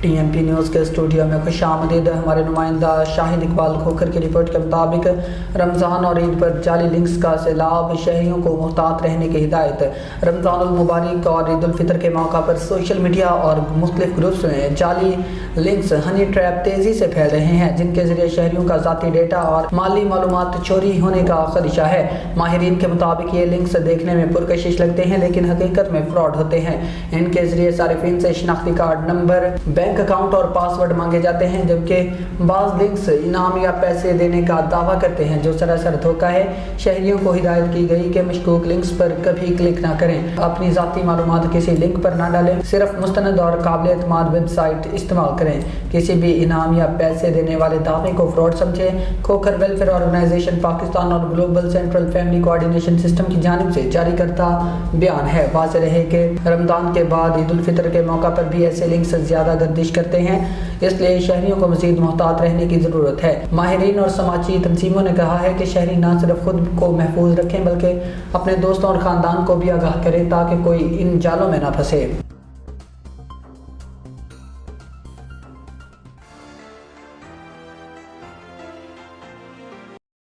TMP news کے studio میں خوش آمدید۔ ہمارے نمائندہ شاہد اقبال کھوکھر کی رپورٹ کے مطابق رمضان اور عید پر جعلی لنکس کا سیلاب، شہریوں کو محتاط رہنے کی ہدایت۔ رمضان المبارک اور عید الفطر کے موقع پر سوشل میڈیا اور مختلف گروپس میں جعلی لنکس ہنی ٹریپ تیزی سے پھیل رہے ہیں، جن کے ذریعے شہریوں کا ذاتی ڈیٹا اور مالی معلومات چوری ہونے کا خدشہ ہے۔ ماہرین کے مطابق یہ لنکس دیکھنے میں پرکشش لگتے ہیں لیکن حقیقت میں فراڈ ہوتے ہیں۔ ان کے ذریعے صارفین سے شناختی کارڈ نمبر، بینک اکاؤنٹ اور پاس ورڈ مانگے جاتے ہیں، جبکہ بعض لنکس انعام یا پیسے دینے کا دعویٰ کرتے ہیں، جو سراسر دھوکہ ہے۔ شہریوں کو ہدایت کی گئی کہ مشکوک لنکس پر کبھی کلک نہ کریں، اپنی ذاتی معلومات کسی لنک پر نہ ڈالیں، صرف مستند اور قابل اعتماد ویب سائٹ استعمال کریں۔ کسی بھی انعام یا پیسے دینے والے دعوے کو فراڈ سمجھیں۔ کھوکھر ویلفیئر آرگنائزیشن پاکستان اور global central family coordination system کی جانب سے جاری کردہ بیان ہے۔ واضح رہے کہ رمضان کے بعد عید الفطر کے موقع پر بھی ایسے لنکس زیادہ گردش کرتے ہیں، اس لیے شہریوں کو مزید محتاط رہنے کی ضرورت ہے۔ ماہرین اور سماجی تنظیموں نے کہا ہے کہ شہری نہ صرف خود کو محفوظ رکھیں بلکہ اپنے دوستوں اور خاندان کو بھی آگاہ کریں تاکہ کوئی ان جالوں میں نہ پھنسے۔